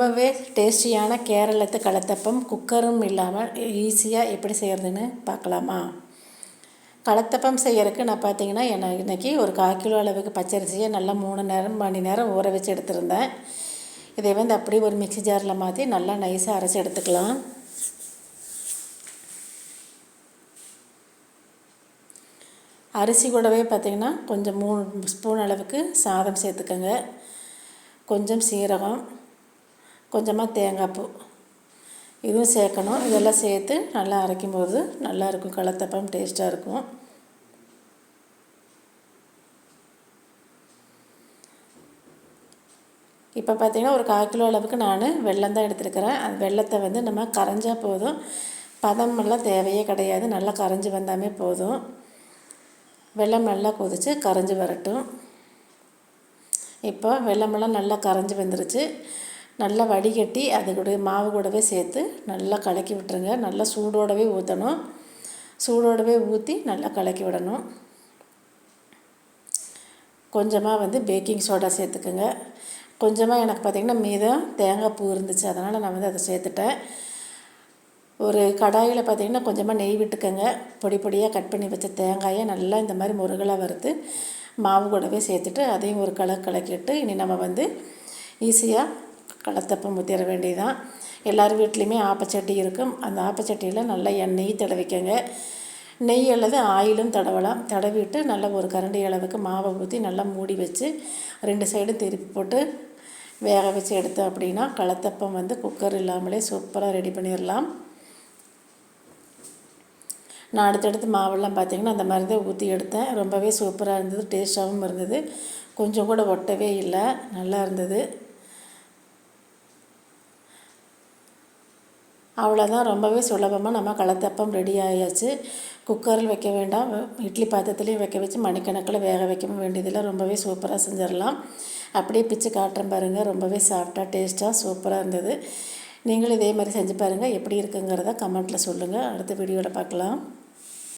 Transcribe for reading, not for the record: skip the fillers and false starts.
ரொம்பவே டேஸ்டியான கேரளத்து கலத்தப்பம் குக்கரும் இல்லாமல் ஈஸியாக எப்படி செய்கிறதுன்னு பார்க்கலாமா? கலத்தப்பம் செய்யறதுக்கு நான் பார்த்தீங்கன்னா இன்றைக்கி ஒரு 1/4 கிலோ அளவுக்கு பச்சரிசியை நல்லா 3 மணி நேரம் ஊற வச்சு எடுத்துருந்தேன். இதை வந்து அப்படியே ஒரு மிக்ஸி ஜாரில் மாற்றி நல்லா நைஸாக அரைச்சி எடுத்துக்கலாம். அரிசி கூடவே பார்த்திங்கன்னா கொஞ்சம் 3 ஸ்பூன் அளவுக்கு சாதம் சேர்த்துக்கோங்க. கொஞ்சம் சீரகம், கொஞ்சமாக தேங்காய் பூ இதுவும் சேர்க்கணும். இதெல்லாம் சேர்த்து நல்லா அரைக்கும்போது நல்லாயிருக்கும், கலத்தப்பம் டேஸ்ட்டாக இருக்கும். இப்போ பார்த்திங்கன்னா ஒரு 1/4 கிலோ அளவுக்கு நான் வெல்லம் தான் எடுத்துருக்கிறேன். அந்த வெல்லத்தை வந்து நம்ம கரைஞ்சால் போதும், பதமெல்லாம் தேவையே கிடையாது. நல்லா கரைஞ்சி வந்தாமே போதும். வெல்லம் நல்லா கொதித்து கரைஞ்சி வரட்டும். இப்போ வெல்லமெல்லாம் நல்லா கரைஞ்சி வந்துருச்சு. நல்லா வடிகட்டி அது கூட மாவு கூடவே சேர்த்து நல்லா கலக்கி விட்டுருங்க. நல்லா சூடோடவே ஊற்றணும். சூடோடவே ஊற்றி நல்லா கலக்கி விடணும். கொஞ்சமாக வந்து பேக்கிங் சோடா சேர்த்துக்குங்க. கொஞ்சமாக எனக்கு பார்த்திங்கன்னா மீதம் தேங்காய் பூ இருந்துச்சு, அதனால் நான் வந்து அதை சேர்த்துட்டேன். ஒரு கடாயில் பார்த்திங்கன்னா கொஞ்சமாக நெய் விட்டுக்கோங்க. பொடி பொடியாக கட் பண்ணி வச்ச தேங்காயை நல்லா இந்த மாதிரி முருகலாக வறுத்து மாவு கூடவே சேர்த்துட்டு அதையும் ஒரு கலக்கிட்டு இனி நம்ம வந்து ஈஸியாக கலத்தப்பம் ஊற்றிட வேண்டியதுதான். எல்லார் வீட்லேயுமே ஆப்பச்சட்டி இருக்கும். அந்த ஆப்பச்சட்டியில் நல்லா எண்ணெய் தடவிக்கங்க. நெய் அல்லது ஆயிலும் தடவலாம். தடவிட்டு நல்லா ஒரு கரண்டி அளவுக்கு மாவை ஊற்றி நல்லா மூடி வச்சு 2 சைடும் திருப்பி போட்டு வேக வச்சு எடுத்தோம் அப்படின்னா கலத்தப்பம் வந்து குக்கர் இல்லாமலே சூப்பராக ரெடி பண்ணிடலாம். நான் அடுத்தடுத்து மாவெல்லாம் பார்த்திங்கன்னா அந்த மாதிரி தான் ஊற்றி எடுத்தேன். ரொம்பவே சூப்பராக இருந்தது, டேஸ்ட்டாகவும் இருந்தது. கொஞ்சம் கூட ஒட்டவே இல்லை, நல்லா இருந்தது. அவ்வளோதான், ரொம்பவே சுலபமாக நம்ம கலத்தப்பம் ரெடி ஆகியாச்சு. குக்கரில் வைக்க வேண்டாம், இட்லி பாத்திரத்துலேயும் வைக்க வச்சு மணிக்கணக்கில் வேக வைக்க வேண்டியதில்லை. ரொம்பவே சூப்பராக செஞ்சிடலாம். அப்படியே பிச்சு காட்டுறேன் பாருங்கள். ரொம்பவே சாஃப்டாக டேஸ்ட்டாக சூப்பராக இருந்தது. நீங்களும் இதே மாதிரி செஞ்சு பாருங்கள். எப்படி இருக்குங்கிறத கமெண்ட்டில் சொல்லுங்கள். அடுத்த வீடியோவில் பார்க்கலாம்.